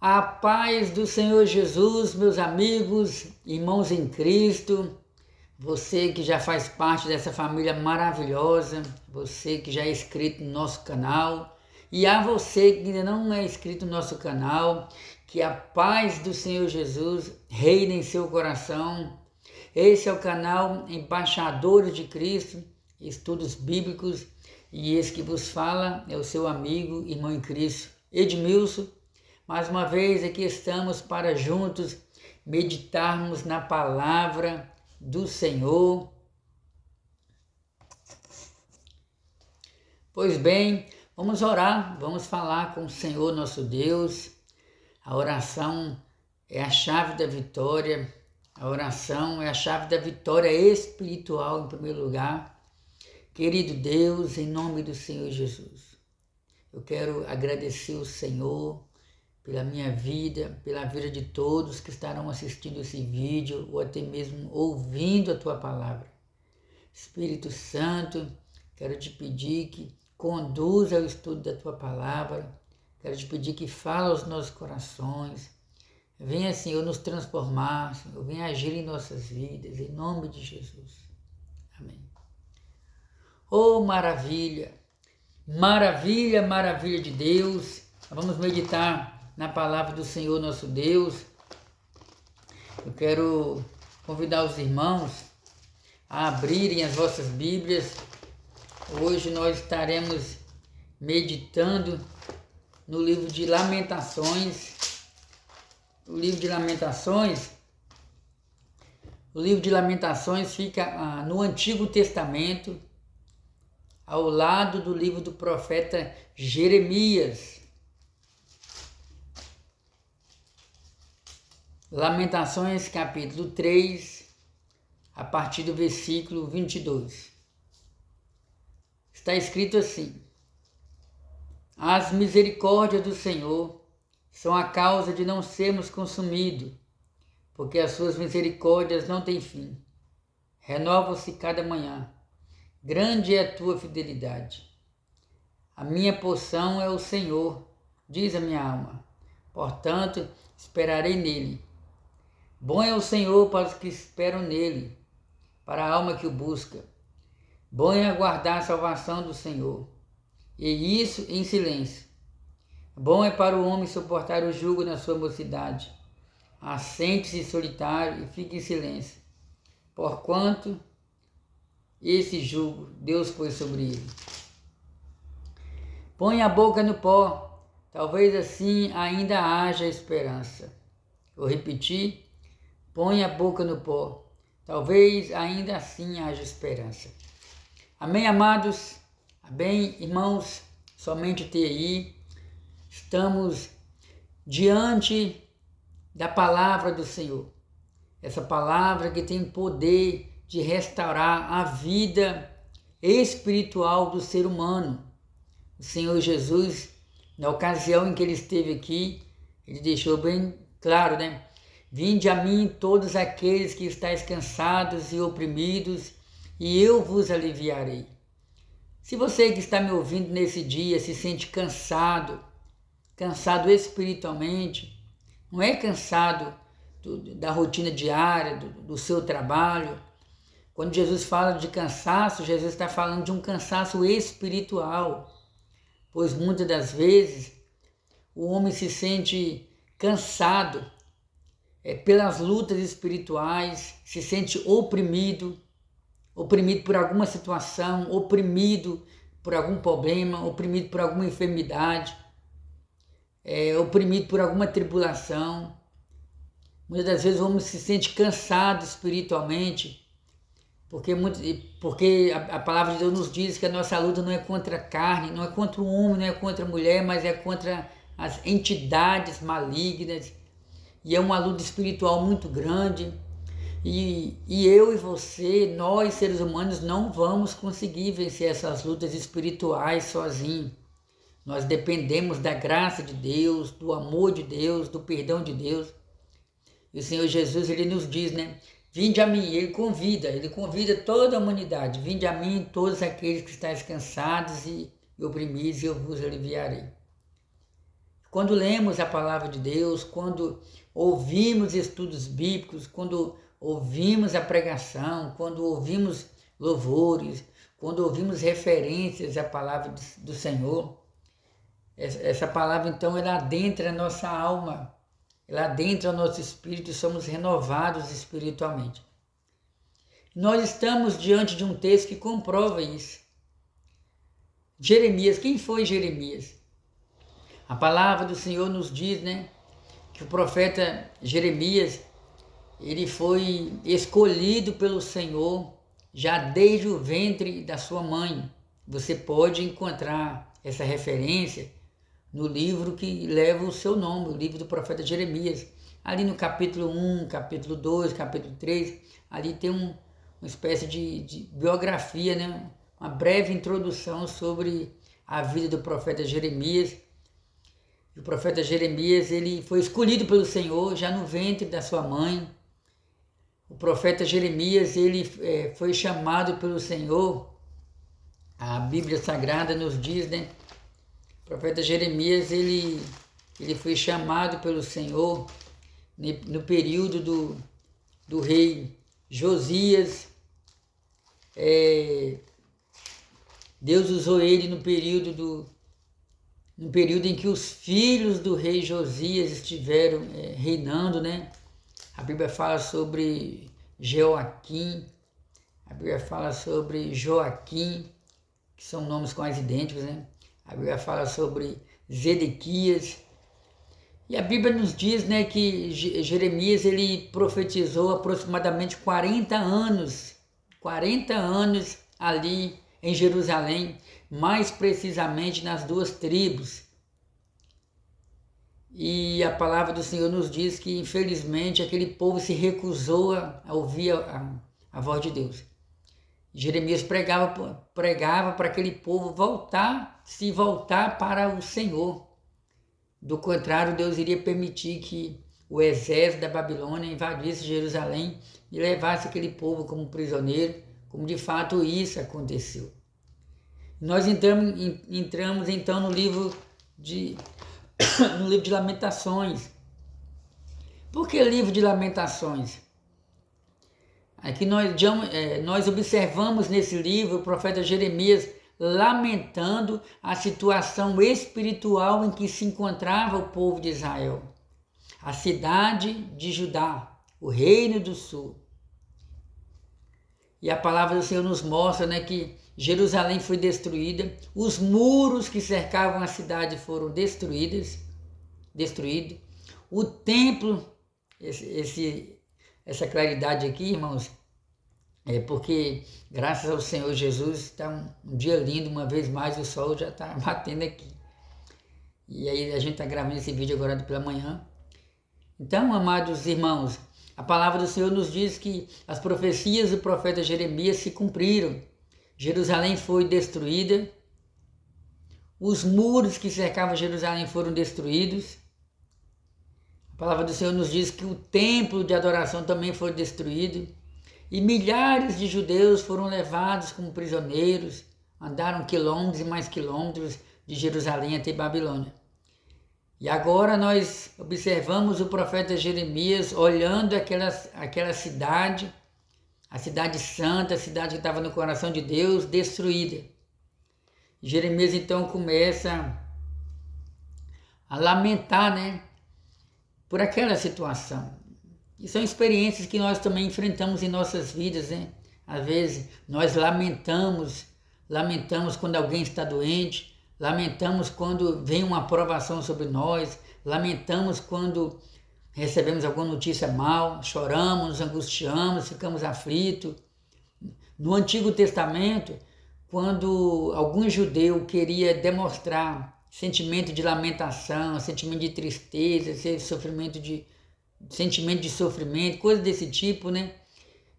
A paz do Senhor Jesus, meus amigos, irmãos em Cristo, você que já faz parte dessa família maravilhosa, você que já é inscrito no nosso canal, e a você que ainda não é inscrito no nosso canal, que a paz do Senhor Jesus reine em seu coração. Esse é o canal Embaixadores de Cristo, Estudos Bíblicos, e esse que vos fala é o seu amigo, irmão em Cristo, Edmilson. Mais uma vez aqui estamos para juntos meditarmos na palavra do Senhor. Pois bem, vamos orar, vamos falar com o Senhor nosso Deus. A oração é a chave da vitória, a oração é a chave da vitória espiritual em primeiro lugar. Querido Deus, em nome do Senhor Jesus, eu quero agradecer o Senhor pela minha vida, pela vida de todos que estarão assistindo esse vídeo ou até mesmo ouvindo a Tua palavra. Espírito Santo, quero te pedir que conduza o estudo da Tua palavra, quero te pedir que fale aos nossos corações, venha, Senhor, nos transformar, Senhor, venha agir em nossas vidas, em nome de Jesus. Amém. Oh, maravilha, maravilha, maravilha de Deus. Vamos meditar na palavra do Senhor nosso Deus. Eu quero convidar os irmãos a abrirem as vossas Bíblias. Hoje nós estaremos meditando no livro de Lamentações. O livro de Lamentações fica no Antigo Testamento, ao lado do livro do profeta Jeremias. Lamentações capítulo 3, a partir do versículo 22. Está escrito assim: As misericórdias do Senhor são a causa de não sermos consumidos, porque as suas misericórdias não têm fim. Renovam-se cada manhã. Grande é a tua fidelidade. A minha porção é o Senhor, diz a minha alma. Portanto, esperarei nele. Bom é o Senhor para os que esperam nele, para a alma que o busca. Bom é aguardar a salvação do Senhor, e isso em silêncio. Bom é para o homem suportar o jugo na sua mocidade. Assente-se solitário e fique em silêncio, porquanto esse jugo Deus pôs sobre ele. Põe a boca no pó, talvez assim ainda haja esperança. Vou repetir. Põe a boca no pó, talvez ainda assim haja esperança. Amém, amados? Amém, irmãos? Somente TI. Estamos diante da palavra do Senhor. Essa palavra que tem poder de restaurar a vida espiritual do ser humano. O Senhor Jesus, na ocasião em que ele esteve aqui, ele deixou bem claro, né? Vinde a mim todos aqueles que estáis cansados e oprimidos, e eu vos aliviarei. Se você que está me ouvindo nesse dia se sente cansado espiritualmente, não é cansado da rotina diária, do seu trabalho. Quando Jesus fala de cansaço, Jesus está falando de um cansaço espiritual, pois muitas das vezes o homem se sente cansado pelas lutas espirituais, se sente oprimido por alguma situação, oprimido por algum problema, oprimido por alguma enfermidade, oprimido por alguma tribulação. Muitas das vezes o homem se sente cansado espiritualmente, porque a palavra de Deus nos diz que a nossa luta não é contra a carne, não é contra o homem, não é contra a mulher, mas é contra as entidades malignas. E é uma luta espiritual muito grande. E eu e você, nós seres humanos, não vamos conseguir vencer essas lutas espirituais sozinhos. Nós dependemos da graça de Deus, do amor de Deus, do perdão de Deus. E o Senhor Jesus, ele nos diz, né? Vinde a mim, ele convida toda a humanidade. Vinde a mim todos aqueles que estáis cansados e oprimidos, e eu vos aliviarei. quando lemos a palavra de Deus, quando ouvimos estudos bíblicos, quando ouvimos a pregação, quando ouvimos louvores, quando ouvimos referências à palavra do Senhor, essa palavra então ela adentra a nossa alma, ela adentra o nosso espírito e somos renovados espiritualmente. Nós estamos diante de um texto que comprova isso. Jeremias, quem foi Jeremias? A palavra do Senhor nos diz, que o profeta Jeremias, ele foi escolhido pelo Senhor já desde o ventre da sua mãe. Você pode encontrar essa referência no livro que leva o seu nome, o livro do profeta Jeremias. Ali no capítulo 1, capítulo 2, capítulo 3, ali tem uma espécie de biografia, uma breve introdução sobre a vida do profeta Jeremias. O profeta Jeremias, ele foi escolhido pelo Senhor já no ventre da sua mãe. O profeta Jeremias, ele foi chamado pelo Senhor. A Bíblia Sagrada nos diz, o profeta Jeremias, ele foi chamado pelo Senhor no período do rei Josias. Deus usou ele no período em que os filhos do rei Josias estiveram reinando, A Bíblia fala sobre Jeoaquim, a Bíblia fala sobre Joaquim, que são nomes quase idênticos, A Bíblia fala sobre Zedequias. E a Bíblia nos diz, que Jeremias ele profetizou aproximadamente 40 anos ali em Jerusalém, mais precisamente nas 2 tribos. E a palavra do Senhor nos diz que, infelizmente, aquele povo se recusou a ouvir a voz de Deus. Jeremias pregava para aquele povo se voltar para o Senhor. Do contrário, Deus iria permitir que o exército da Babilônia invadisse Jerusalém e levasse aquele povo como prisioneiro, como de fato isso aconteceu. Nós entramos então no livro de Lamentações. Por que livro de Lamentações? Aqui nós observamos nesse livro o profeta Jeremias lamentando a situação espiritual em que se encontrava o povo de Israel. A cidade de Judá, o reino do sul. E a palavra do Senhor nos mostra, que Jerusalém foi destruída, os muros que cercavam a cidade foram destruídos, o templo, essa claridade aqui, irmãos, é porque graças ao Senhor Jesus está um dia lindo, uma vez mais o sol já está batendo aqui. E aí a gente está gravando esse vídeo agora pela manhã. Então, amados irmãos, a palavra do Senhor nos diz que as profecias do profeta Jeremias se cumpriram. Jerusalém foi destruída, os muros que cercavam Jerusalém foram destruídos. A palavra do Senhor nos diz que o templo de adoração também foi destruído e milhares de judeus foram levados como prisioneiros, andaram quilômetros e mais quilômetros de Jerusalém até Babilônia. E agora nós observamos o profeta Jeremias olhando aquela cidade, a cidade santa, a cidade que estava no coração de Deus, destruída. E Jeremias então começa a lamentar, por aquela situação. E são experiências que nós também enfrentamos em nossas vidas, Às vezes nós lamentamos quando alguém está doente, lamentamos quando vem uma provação sobre nós, lamentamos quando recebemos alguma notícia mal, choramos, nos angustiamos, ficamos aflitos. No Antigo Testamento, quando algum judeu queria demonstrar sentimento de lamentação, sentimento de tristeza, sentimento de sofrimento, coisa desse tipo,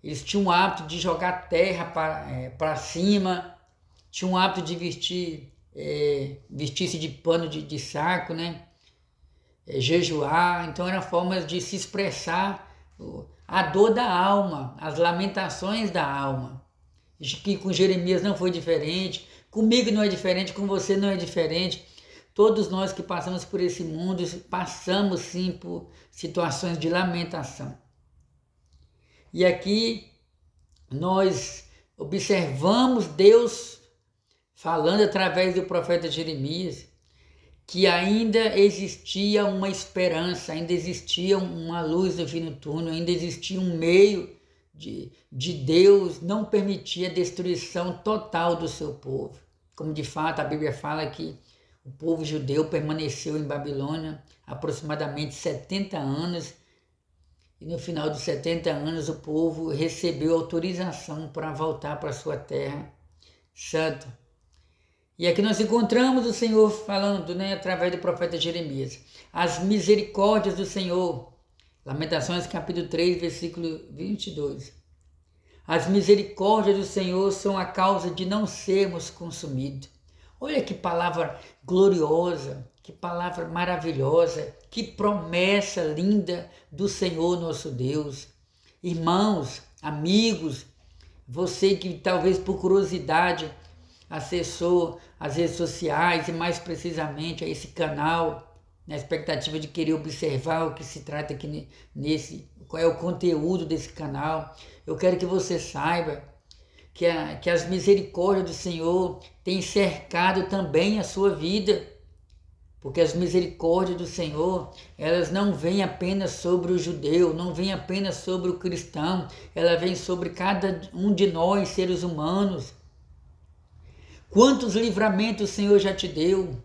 Eles tinham o hábito de jogar terra para cima, tinham o hábito de vestir-se de pano de saco, jejuar. Então eram formas de se expressar a dor da alma, as lamentações da alma. Que com Jeremias não foi diferente, comigo não é diferente, com você não é diferente. todos nós que passamos por esse mundo, passamos sim por situações de lamentação. E aqui nós observamos Deus falando através do profeta Jeremias que ainda existia uma esperança, ainda existia uma luz no fim do túnel, ainda existia um meio de Deus não permitir a destruição total do seu povo. Como de fato a Bíblia fala que o povo judeu permaneceu em Babilônia aproximadamente 70 anos, e no final dos 70 anos o povo recebeu autorização para voltar para a sua terra santa. E aqui nós encontramos o Senhor falando, através do profeta Jeremias, as misericórdias do Senhor. Lamentações capítulo 3, versículo 22. As misericórdias do Senhor são a causa de não sermos consumidos. Olha que palavra gloriosa, que palavra maravilhosa, que promessa linda do Senhor nosso Deus. Irmãos, amigos, você que talvez por curiosidade acessou as redes sociais e mais precisamente a esse canal, na expectativa de querer observar o que se trata aqui qual é o conteúdo desse canal, eu quero que você saiba que as misericórdias do Senhor têm cercado também a sua vida, porque as misericórdias do Senhor, elas não vêm apenas sobre o judeu, não vêm apenas sobre o cristão, ela vem sobre cada um de nós, seres humanos. Quantos livramentos o Senhor já te deu?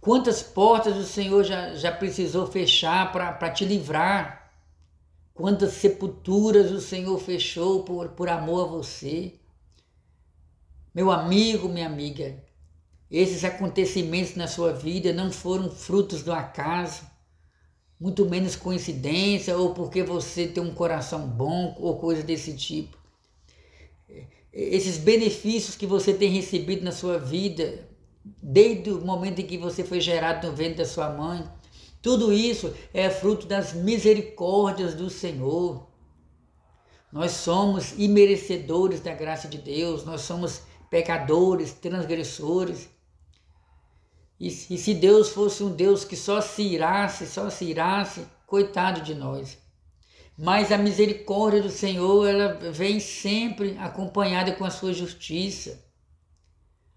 Quantas portas o Senhor já precisou fechar para te livrar? Quantas sepulturas o Senhor fechou por amor a você? Meu amigo, minha amiga, esses acontecimentos na sua vida não foram frutos do acaso, muito menos coincidência ou porque você tem um coração bom ou coisa desse tipo. Esses benefícios que você tem recebido na sua vida, desde o momento em que você foi gerado no ventre da sua mãe, tudo isso é fruto das misericórdias do Senhor. Nós somos imerecedores da graça de Deus, nós somos pecadores, transgressores. E se Deus fosse um Deus que só se irasse, coitado de nós. Mas a misericórdia do Senhor, ela vem sempre acompanhada com a sua justiça.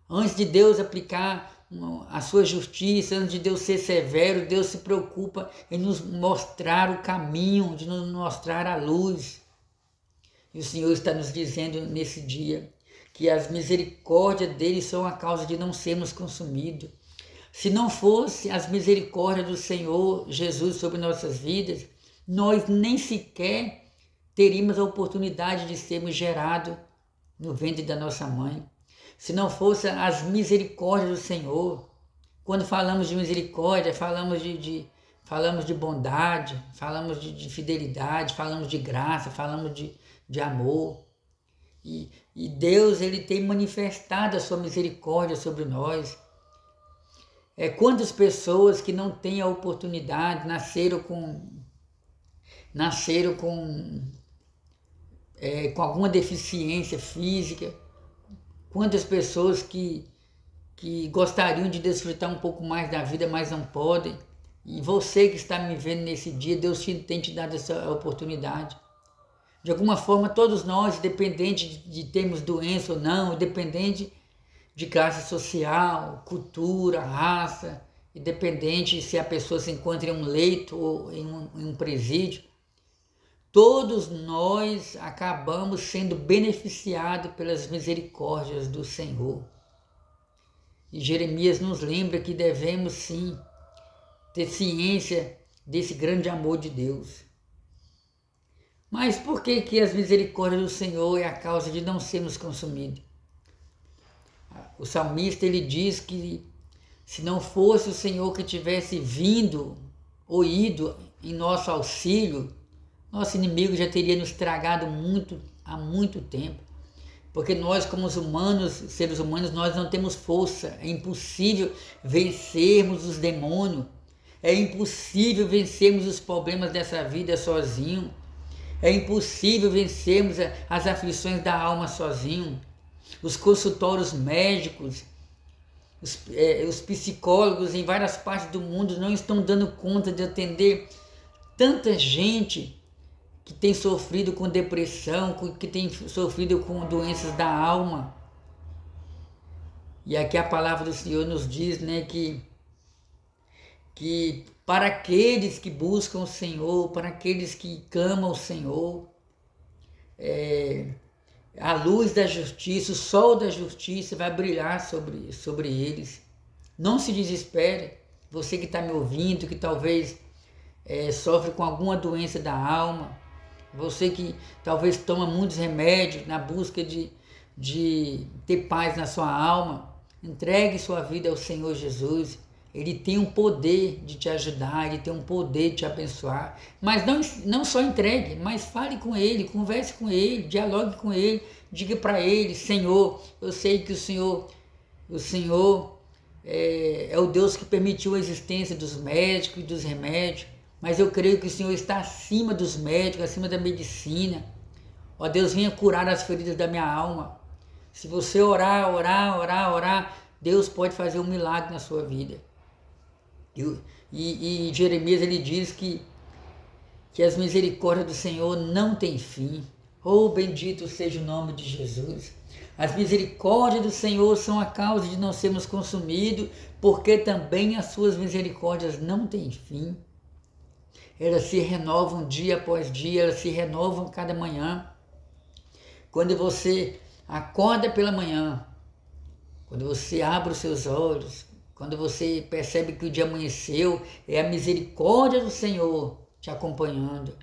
Antes de Deus aplicar a sua justiça, antes de Deus ser severo, Deus se preocupa em nos mostrar o caminho, de nos mostrar a luz. E o Senhor está nos dizendo nesse dia que as misericórdias dele são a causa de não sermos consumidos. Se não fosse as misericórdias do Senhor Jesus sobre nossas vidas, nós nem sequer teríamos a oportunidade de sermos gerados no ventre da nossa mãe. Se não fosse as misericórdias do Senhor, quando falamos de misericórdia, falamos de bondade, falamos de fidelidade, falamos de graça, falamos de amor. E Deus, ele tem manifestado a sua misericórdia sobre nós. Quantas pessoas que não têm a oportunidade, nasceram com alguma deficiência física, quantas pessoas que gostariam de desfrutar um pouco mais da vida, mas não podem. E você que está me vendo nesse dia, Deus tem te dado essa oportunidade. De alguma forma, todos nós, independente de termos doença ou não, independente de classe social, cultura, raça, independente se a pessoa se encontra em um leito ou em um presídio, todos nós acabamos sendo beneficiados pelas misericórdias do Senhor. E Jeremias nos lembra que devemos sim ter ciência desse grande amor de Deus. Mas por que as misericórdias do Senhor é a causa de não sermos consumidos? O salmista, ele diz que se não fosse o Senhor que tivesse vindo ou ido em nosso auxílio, nosso inimigo já teria nos tragado há muito tempo. Porque nós, como seres humanos, nós não temos força. É impossível vencermos os demônios. É impossível vencermos os problemas dessa vida sozinho. É impossível vencermos as aflições da alma sozinho. Os consultórios médicos os psicólogos em várias partes do mundo não estão dando conta de atender tanta gente que tem sofrido com depressão, que tem sofrido com doenças da alma. E aqui a palavra do Senhor nos diz, né, que para aqueles que buscam o Senhor, para aqueles que clamam o Senhor, a luz da justiça, o sol da justiça vai brilhar sobre eles. Não se desespere, você que está me ouvindo, que talvez sofre com alguma doença da alma, você que talvez toma muitos remédios na busca de ter paz na sua alma, entregue sua vida ao Senhor Jesus. Ele tem um poder de te ajudar, ele tem um poder de te abençoar. Mas não só entregue, mas fale com ele, converse com ele, dialogue com ele, diga para ele: Senhor, eu sei que o Senhor é o Deus que permitiu a existência dos médicos e dos remédios, mas eu creio que o Senhor está acima dos médicos, acima da medicina. Ó Deus, venha curar as feridas da minha alma. Se você orar, Deus pode fazer um milagre na sua vida. E Jeremias, ele diz que as misericórdias do Senhor não têm fim. Oh, bendito seja o nome de Jesus. As misericórdias do Senhor são a causa de não sermos consumidos, porque também as suas misericórdias não têm fim. Elas se renovam dia após dia, elas se renovam cada manhã. Quando você acorda pela manhã, quando você abre os seus olhos, quando você percebe que o dia amanheceu, é a misericórdia do Senhor te acompanhando.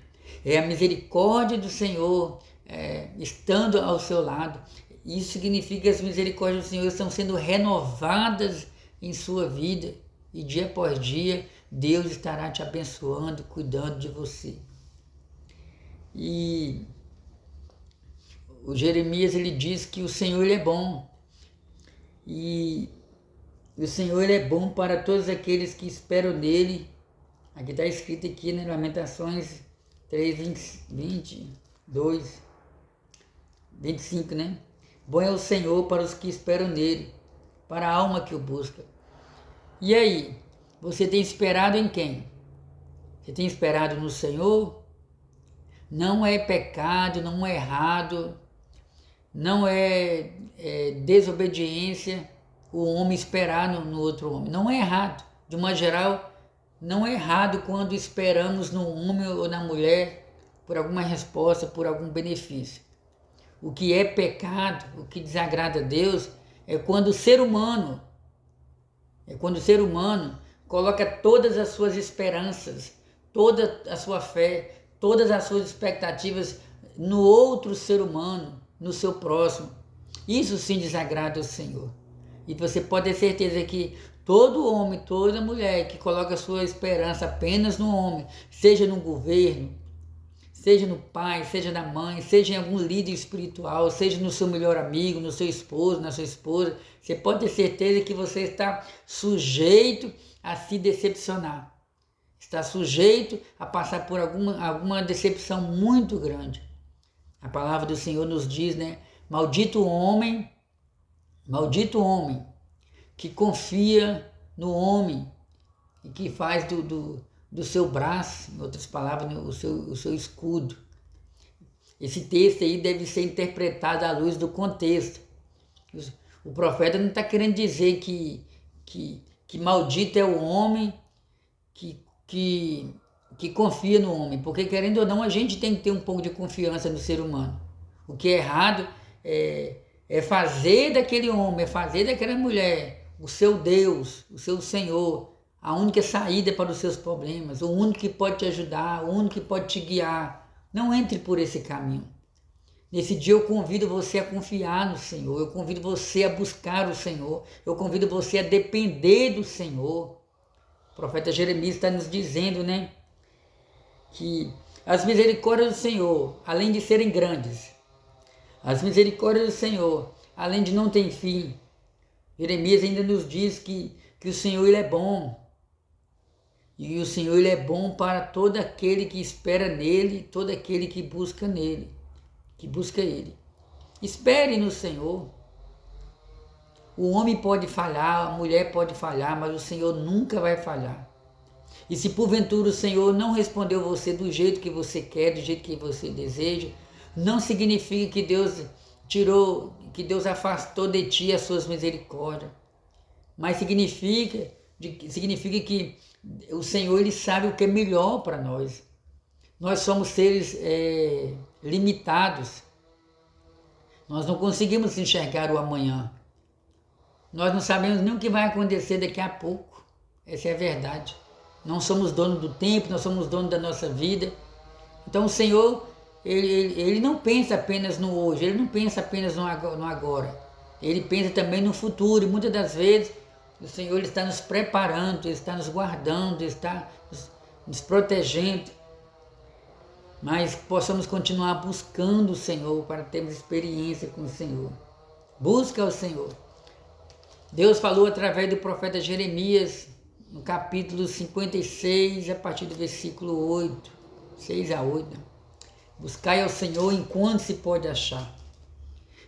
É a misericórdia do Senhor estando ao seu lado. Isso significa que as misericórdias do Senhor estão sendo renovadas em sua vida. E dia após dia, Deus estará te abençoando, cuidando de você. E o Jeremias, ele diz que o Senhor, ele é bom. E o Senhor, ele é bom para todos aqueles que esperam nele. Aqui está escrito aqui, né, Lamentações 3, 22, 25, né? Bom é o Senhor para os que esperam nele, para a alma que o busca. E aí, você tem esperado em quem? Você tem esperado no Senhor? Não é pecado, não é errado, não é desobediência o homem esperar no outro homem. Não é errado. De uma geral, não é errado quando esperamos no homem ou na mulher por alguma resposta, por algum benefício. O que é pecado, o que desagrada a Deus, é quando o ser humano coloca todas as suas esperanças, toda a sua fé, todas as suas expectativas no outro ser humano, no seu próximo. Isso sim desagrada o Senhor. E você pode ter certeza que todo homem, toda mulher que coloca sua esperança apenas no homem, seja no governo, seja no pai, seja na mãe, seja em algum líder espiritual, seja no seu melhor amigo, no seu esposo, na sua esposa, você pode ter certeza que você está sujeito a se decepcionar. Está sujeito a passar por alguma decepção muito grande. A palavra do Senhor nos diz, né? Maldito o homem que confia no homem e que faz do seu braço, em outras palavras, o seu escudo. Esse texto aí deve ser interpretado à luz do contexto. O profeta não está querendo dizer que maldito é o homem que confia no homem, porque querendo ou não, a gente tem que ter um pouco de confiança no ser humano. O que é errado é fazer daquele homem, é fazer daquela mulher o seu Deus, o seu Senhor, a única saída para os seus problemas, o único que pode te ajudar, o único que pode te guiar. Não entre por esse caminho. Nesse dia eu convido você a confiar no Senhor, eu convido você a buscar o Senhor, eu convido você a depender do Senhor. O profeta Jeremias está nos dizendo, né, que as misericórdias do Senhor, além de serem grandes, as misericórdias do Senhor, além de não ter fim, Jeremias ainda nos diz que o Senhor, ele é bom. E o Senhor, ele é bom para todo aquele que espera nele, todo aquele que busca nele, que busca ele. Espere no Senhor. O homem pode falhar, a mulher pode falhar, mas o Senhor nunca vai falhar. E se porventura o Senhor não respondeu você do jeito que você quer, do jeito que você deseja, não significa que Deus afastou de ti as suas misericórdias. Mas significa que o Senhor ele sabe o que é melhor para nós. Nós somos seres limitados. Nós não conseguimos enxergar o amanhã. Nós não sabemos nem o que vai acontecer daqui a pouco. Essa é a verdade. Não somos donos do tempo, nós somos donos da nossa vida. Então o Senhor, ele não pensa apenas no hoje, ele não pensa apenas no agora. Ele pensa também no futuro. E muitas das vezes o Senhor ele está nos preparando, ele está nos guardando, ele está nos protegendo. Mas possamos continuar buscando o Senhor para termos experiência com o Senhor. Busca o Senhor. Deus falou através do profeta Jeremias, no capítulo 56, a partir do versículo 8, 6 a 8. Buscai ao Senhor enquanto se pode achar.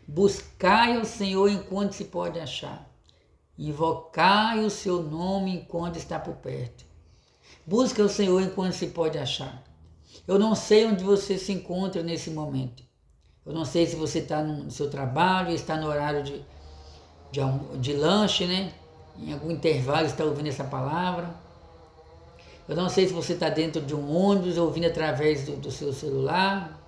Buscai ao Senhor enquanto se pode achar. Invocai o seu nome enquanto está por perto. Busca o Senhor enquanto se pode achar. Eu não sei onde você se encontra nesse momento. Eu não sei se você está no seu trabalho, está no horário de lanche, né? Em algum intervalo está ouvindo essa palavra. Eu não sei se você está dentro de um ônibus, ouvindo através do seu celular.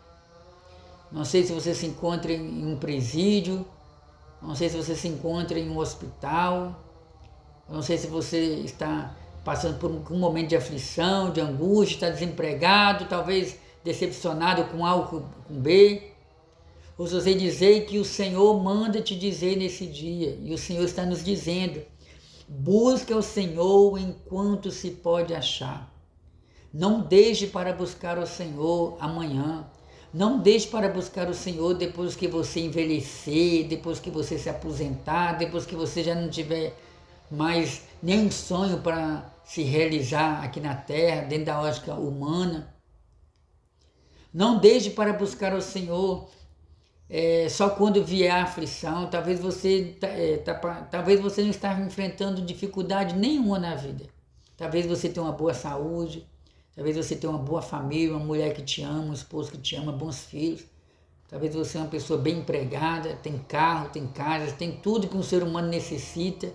Não sei se você se encontra em um presídio. Não sei se você se encontra em um hospital. Eu não sei se você está passando por um momento de aflição, de angústia, está desempregado, talvez decepcionado com A ou com B. Ou se você dizer que o Senhor manda te dizer nesse dia, e o Senhor está nos dizendo, busca o Senhor enquanto se pode achar. Não deixe para buscar o Senhor amanhã. Não deixe para buscar o Senhor depois que você envelhecer, depois que você se aposentar, depois que você já não tiver mais nenhum sonho para se realizar aqui na terra, dentro da ótica humana. Não deixe para buscar o Senhor só quando vier a aflição. Talvez você não esteja enfrentando dificuldade nenhuma na vida. Talvez você tenha uma boa saúde, talvez você tenha uma boa família, uma mulher que te ama, um esposo que te ama, bons filhos. Talvez você é uma pessoa bem empregada, tem carro, tem casa, tem tudo que um ser humano necessita.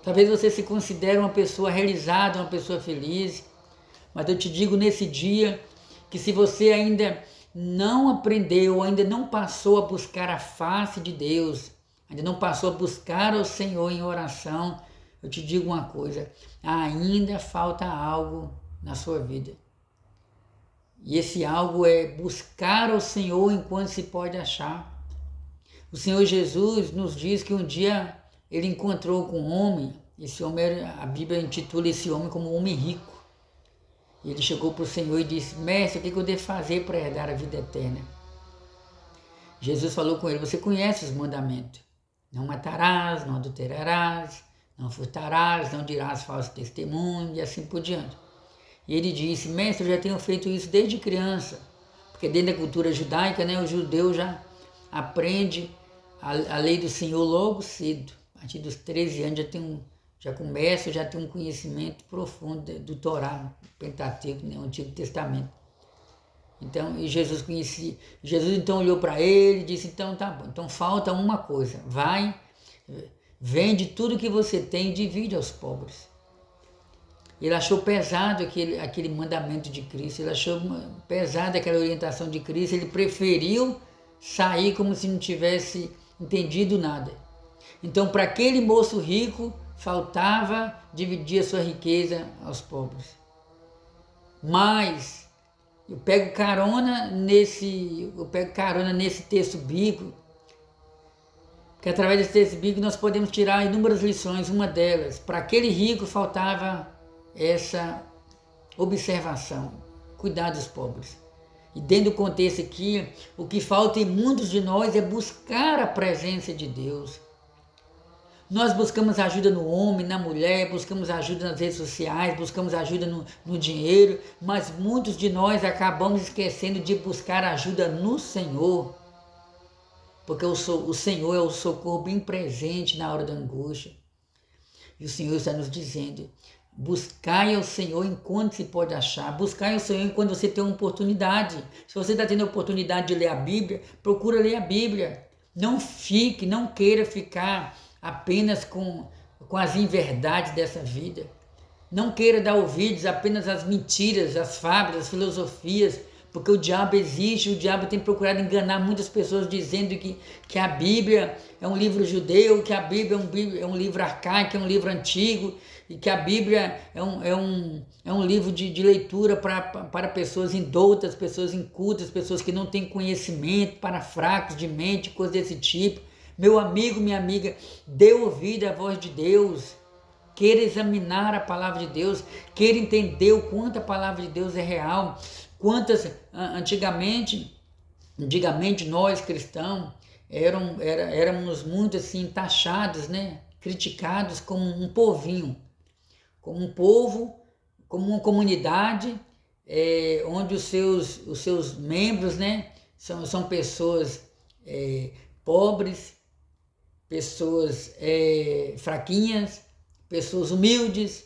Talvez você se considere uma pessoa realizada, uma pessoa feliz. Mas eu te digo nesse dia que se você ainda não aprendeu, ainda não passou a buscar a face de Deus, ainda não passou a buscar ao Senhor em oração, eu te digo uma coisa, ainda falta algo na sua vida. E esse algo é buscar ao Senhor enquanto se pode achar. O Senhor Jesus nos diz que um dia ele encontrou com um homem, esse homem, a Bíblia intitula esse homem como um homem rico. E ele chegou para o Senhor e disse, mestre, o que eu devo fazer para herdar a vida eterna? Jesus falou com ele, você conhece os mandamentos. Não matarás, não adulterarás, não furtarás, não dirás falso testemunho e assim por diante. E ele disse, mestre, eu já tenho feito isso desde criança. Porque dentro da cultura judaica, né, o judeu já aprende a lei do Senhor logo cedo. A partir dos 13 anos já tem um conhecimento profundo do Torá, Pentateuco, né, o Antigo Testamento. Então, e Jesus conhecia. Jesus então olhou para ele e disse, então tá bom, então falta uma coisa, vai, vende tudo que você tem e divide aos pobres. Ele achou pesado aquele mandamento de Cristo, ele achou pesado aquela orientação de Cristo, ele preferiu sair como se não tivesse entendido nada. Então, para aquele moço rico, faltava dividir a sua riqueza aos pobres. Mas eu pego carona nesse texto bíblico, porque através desse texto bíblico nós podemos tirar inúmeras lições. Uma delas, para aquele rico faltava essa observação, cuidar dos pobres. E dentro do contexto aqui, o que falta em muitos de nós é buscar a presença de Deus. Nós buscamos ajuda no homem, na mulher, buscamos ajuda nas redes sociais, buscamos ajuda no dinheiro, mas muitos de nós acabamos esquecendo de buscar ajuda no Senhor. porque o Senhor é o socorro bem presente na hora da angústia. E o Senhor está nos dizendo, buscai ao Senhor enquanto se pode achar, buscai ao Senhor enquanto você tem uma oportunidade. Se você está tendo a oportunidade de ler a Bíblia, procura ler a Bíblia. Não queira ficar apenas com as inverdades dessa vida. Não queira dar ouvidos apenas às mentiras, às fábulas, às filosofias, porque o diabo existe, o diabo tem procurado enganar muitas pessoas dizendo que a Bíblia é um livro judeu, que a Bíblia é um livro arcaico, é um livro antigo, e que a Bíblia é um livro de leitura para pessoas indoutas, pessoas incultas, pessoas que não têm conhecimento, para fracos de mente, coisas desse tipo. Meu amigo, minha amiga, dê ouvido à voz de Deus. Queira examinar a palavra de Deus, queira entender o quanto a palavra de Deus é real. Antigamente nós cristãos éramos muito assim taxados, né? Criticados como um povinho, como um povo, como uma comunidade onde os seus membros, né? São pessoas pobres, pessoas fraquinhas, pessoas humildes,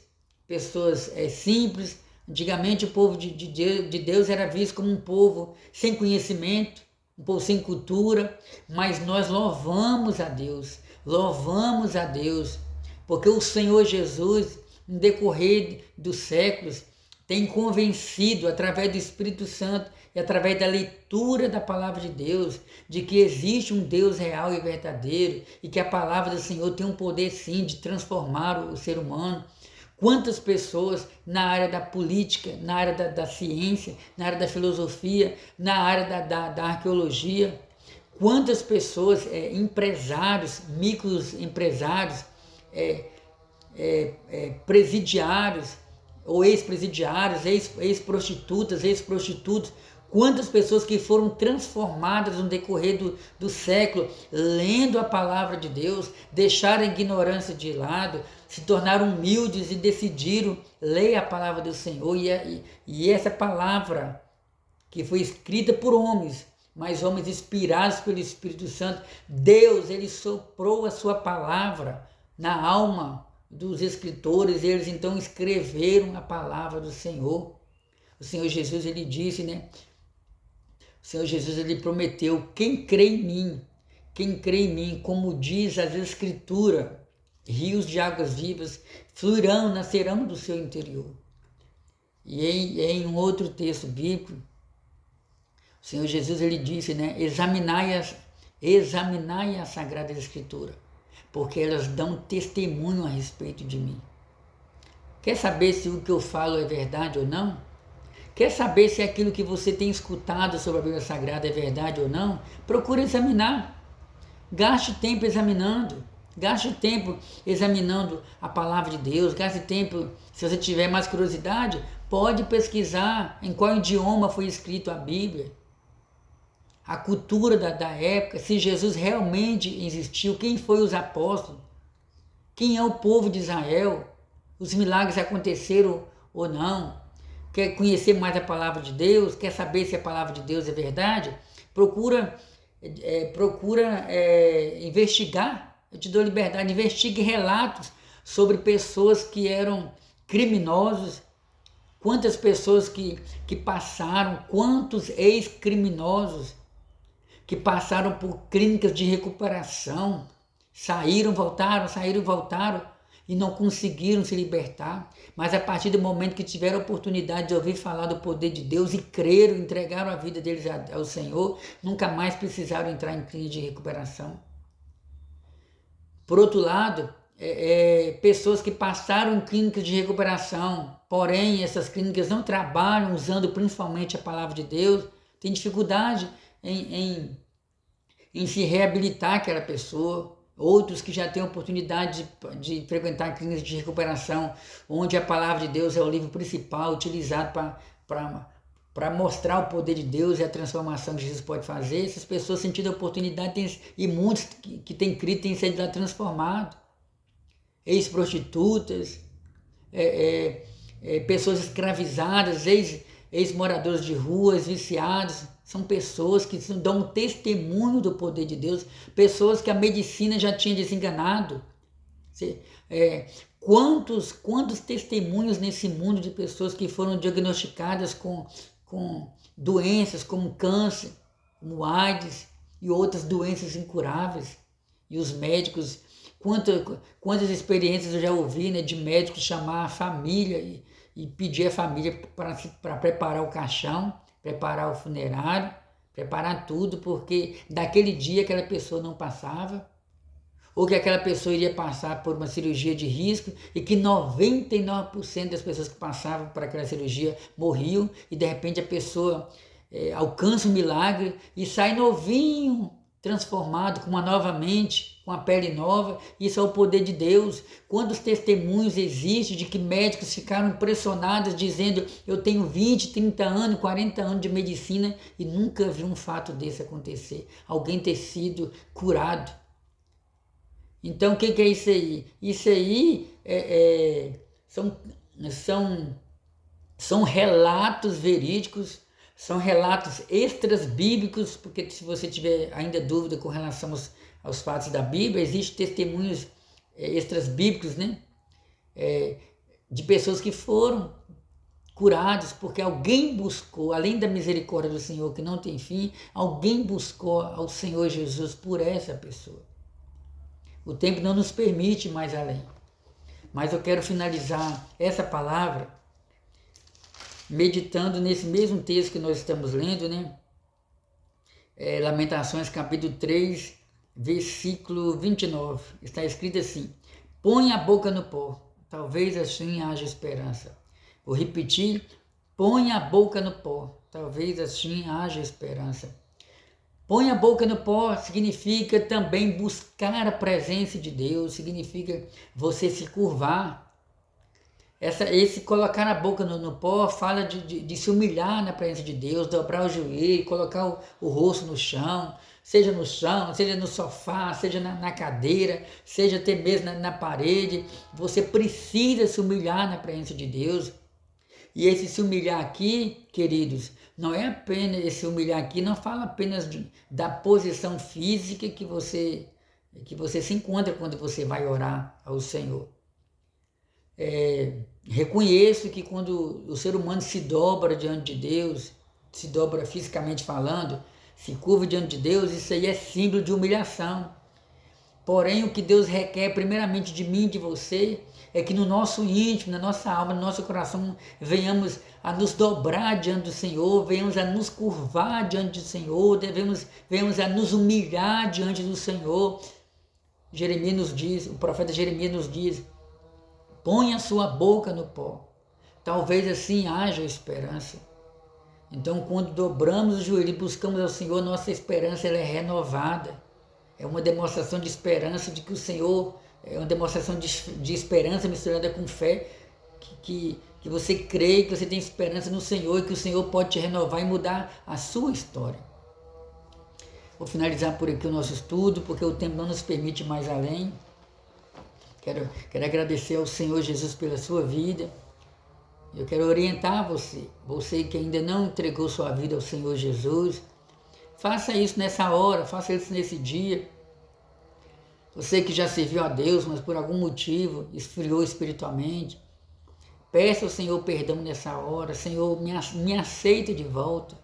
pessoas simples. Antigamente o povo de Deus era visto como um povo sem conhecimento, um povo sem cultura, mas nós louvamos a Deus, porque o Senhor Jesus, no decorrer dos séculos, tem convencido através do Espírito Santo e através da leitura da palavra de Deus, de que existe um Deus real e verdadeiro e que a palavra do Senhor tem um poder sim de transformar o ser humano. Quantas pessoas na área da política, na área da ciência, na área da filosofia, na área da arqueologia, quantas pessoas, empresários, microempresários, presidiários ou ex-presidiários, ex-prostitutas, ex-prostitutos, quantas pessoas que foram transformadas no decorrer do século, lendo a palavra de Deus, deixaram a ignorância de lado, se tornaram humildes e decidiram ler a palavra do Senhor. E essa palavra que foi escrita por homens, mas homens inspirados pelo Espírito Santo, Deus, ele soprou a sua palavra na alma dos escritores, e eles então escreveram a palavra do Senhor. O Senhor Jesus, ele disse, né? O Senhor Jesus, ele prometeu, quem crê em mim, como diz as Escrituras, rios de águas vivas fluirão, nascerão do seu interior. E em um outro texto bíblico, o Senhor Jesus, ele disse, né? Examinai a Sagrada Escritura, porque elas dão testemunho a respeito de mim. Quer saber se o que eu falo é verdade ou não? Quer saber se aquilo que você tem escutado sobre a Bíblia Sagrada é verdade ou não? Procure examinar. Gaste tempo examinando. Gaste tempo examinando a palavra de Deus. Gaste tempo, se você tiver mais curiosidade, pode pesquisar em qual idioma foi escrito a Bíblia. A cultura da época, se Jesus realmente existiu, quem foi os apóstolos, quem é o povo de Israel, os milagres aconteceram ou não. Quer conhecer mais a palavra de Deus? Quer saber se a palavra de Deus é verdade? Procura investigar. Eu te dou liberdade. Investigue relatos sobre pessoas que eram criminosos. Quantas pessoas que passaram, quantos ex-criminosos que passaram por clínicas de recuperação, saíram, voltaram e não conseguiram se libertar, mas a partir do momento que tiveram a oportunidade de ouvir falar do poder de Deus e creram, entregaram a vida deles ao Senhor, nunca mais precisaram entrar em clínica de recuperação. Por outro lado, pessoas que passaram em clínicas de recuperação, porém essas clínicas não trabalham usando principalmente a palavra de Deus, têm dificuldade em se reabilitar aquela pessoa. Outros que já têm a oportunidade de frequentar clínicas de recuperação, onde a palavra de Deus é o livro principal utilizado para mostrar o poder de Deus e a transformação que Jesus pode fazer. Essas pessoas sentindo a oportunidade, e muitos que têm crido têm sido transformados. Ex-prostitutas, pessoas escravizadas, ex-moradores de ruas, viciados, são pessoas que dão um testemunho do poder de Deus, pessoas que a medicina já tinha desenganado. Quantos testemunhos nesse mundo de pessoas que foram diagnosticadas com doenças como câncer, como AIDS e outras doenças incuráveis. E os médicos, quantas experiências eu já ouvi, né, de médicos chamar a família e pedir à família para preparar o caixão, preparar o funerário, preparar tudo, porque daquele dia aquela pessoa não passava, ou que aquela pessoa iria passar por uma cirurgia de risco e que 99% das pessoas que passavam por aquela cirurgia morriam e de repente a pessoa alcança um milagre e sai novinho, transformado, com uma nova mente, com a pele nova. Isso é o poder de Deus. Quantos testemunhos existem de que médicos ficaram impressionados dizendo: eu tenho 20, 30 anos, 40 anos de medicina e nunca vi um fato desse acontecer, alguém ter sido curado. Então, o que é isso aí? Isso aí são relatos verídicos, são relatos extras bíblicos, porque se você tiver ainda dúvida com relação aos fatos da Bíblia, existem testemunhos extras bíblicos, né? De pessoas que foram curadas, porque alguém buscou, além da misericórdia do Senhor que não tem fim, alguém buscou ao Senhor Jesus por essa pessoa. O tempo não nos permite mais além. Mas eu quero finalizar essa palavra meditando nesse mesmo texto que nós estamos lendo, né? Lamentações capítulo 3, versículo 29. Está escrito assim: põe a boca no pó, talvez assim haja esperança. Vou repetir: põe a boca no pó, talvez assim haja esperança. Põe a boca no pó significa também buscar a presença de Deus, significa você se curvar. Esse colocar a boca no pó fala de se humilhar na presença de Deus, dobrar o joelho, colocar o rosto no chão, seja no sofá, seja na cadeira, seja até mesmo na parede. Você precisa se humilhar na presença de Deus. E esse se humilhar aqui, queridos, não é apenas esse humilhar aqui, não fala apenas da posição física que você se encontra quando você vai orar ao Senhor. Reconheço que quando o ser humano se dobra diante de Deus, se dobra fisicamente falando, se curva diante de Deus, isso aí é símbolo de humilhação. Porém, o que Deus requer primeiramente de mim e de você é que no nosso íntimo, na nossa alma, no nosso coração, venhamos a nos dobrar diante do Senhor, venhamos a nos curvar diante do Senhor, venhamos a nos humilhar diante do Senhor. Jeremias nos diz, o profeta Jeremias nos diz: põe a sua boca no pó, talvez assim haja esperança. Então, quando dobramos o joelho e buscamos ao Senhor, nossa esperança ela é renovada. É uma demonstração de esperança de que o Senhor, é uma demonstração de esperança misturada com fé, que você crê, que você tem esperança no Senhor e que o Senhor pode te renovar e mudar a sua história. Vou finalizar por aqui o nosso estudo, porque o tempo não nos permite mais além. Quero agradecer ao Senhor Jesus pela sua vida. Eu quero orientar você que ainda não entregou sua vida ao Senhor Jesus. Faça isso nessa hora, faça isso nesse dia. Você que já serviu a Deus, mas por algum motivo esfriou espiritualmente, peça ao Senhor perdão nessa hora. Senhor, me aceita de volta.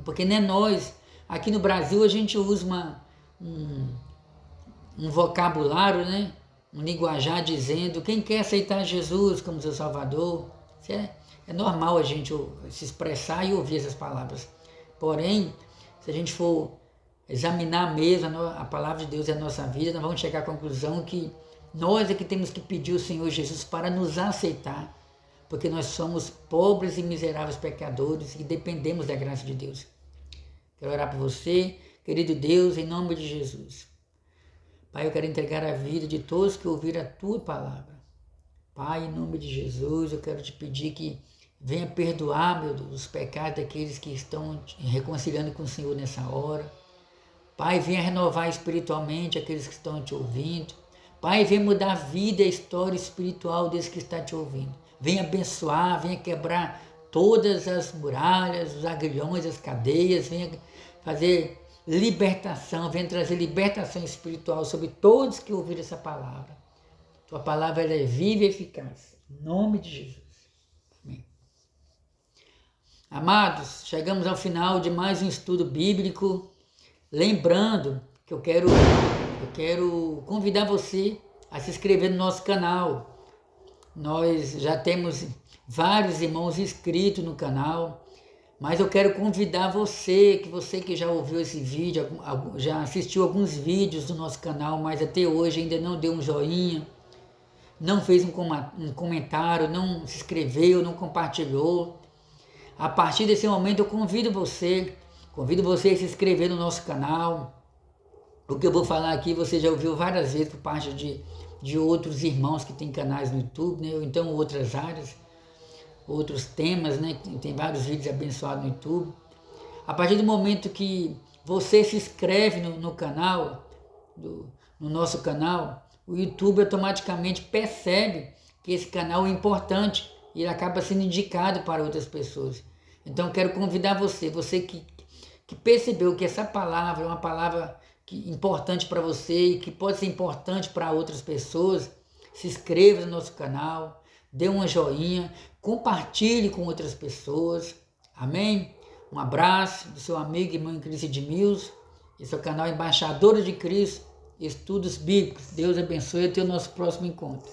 Porque não é nós. Aqui no Brasil a gente usa um vocabulário, né? Um linguajar dizendo: quem quer aceitar Jesus como seu Salvador. Isso é normal a gente se expressar e ouvir essas palavras. Porém, se a gente for examinar mesmo a palavra de Deus e a nossa vida, nós vamos chegar à conclusão que nós é que temos que pedir ao Senhor Jesus para nos aceitar, porque nós somos pobres e miseráveis pecadores e dependemos da graça de Deus. Quero orar por você, querido Deus, em nome de Jesus. Pai, eu quero entregar a vida de todos que ouviram a Tua palavra. Pai, em nome de Jesus, eu quero te pedir que venha perdoar, meu Deus, os pecados daqueles que estão reconciliando com o Senhor nessa hora. Pai, venha renovar espiritualmente aqueles que estão te ouvindo. Pai, venha mudar a vida e a história espiritual desse que está te ouvindo. Venha abençoar, venha quebrar todas as muralhas, os aguilhões, as cadeias, venha fazer libertação, venha trazer libertação espiritual sobre todos que ouviram essa palavra. Tua palavra ela é viva e eficaz. Em nome de Jesus. Amém. Amados, chegamos ao final de mais um estudo bíblico. Lembrando que eu quero convidar você a se inscrever no nosso canal. Nós já temos vários irmãos inscritos no canal, mas eu quero convidar você que já ouviu esse vídeo, já assistiu alguns vídeos do nosso canal, mas até hoje ainda não deu um joinha, não fez um comentário, não se inscreveu, não compartilhou. A partir desse momento eu convido você a se inscrever no nosso canal. O que eu vou falar aqui você já ouviu várias vezes por parte de outros irmãos que têm canais no YouTube, né? Ou então outras áreas, outros temas, né? Tem vários vídeos abençoados no YouTube. A partir do momento que você se inscreve no canal, no nosso canal, o YouTube automaticamente percebe que esse canal é importante e ele acaba sendo indicado para outras pessoas. Então eu quero convidar você que percebeu que essa palavra é uma palavra importante para você e que pode ser importante para outras pessoas, se inscreva no nosso canal, dê uma joinha, compartilhe com outras pessoas. Amém? Um abraço do seu amigo e irmão em Cristo Edmilson. Esse é o canal Embaixadores de Cristo, Estudos Bíblicos. Deus abençoe e até o nosso próximo encontro.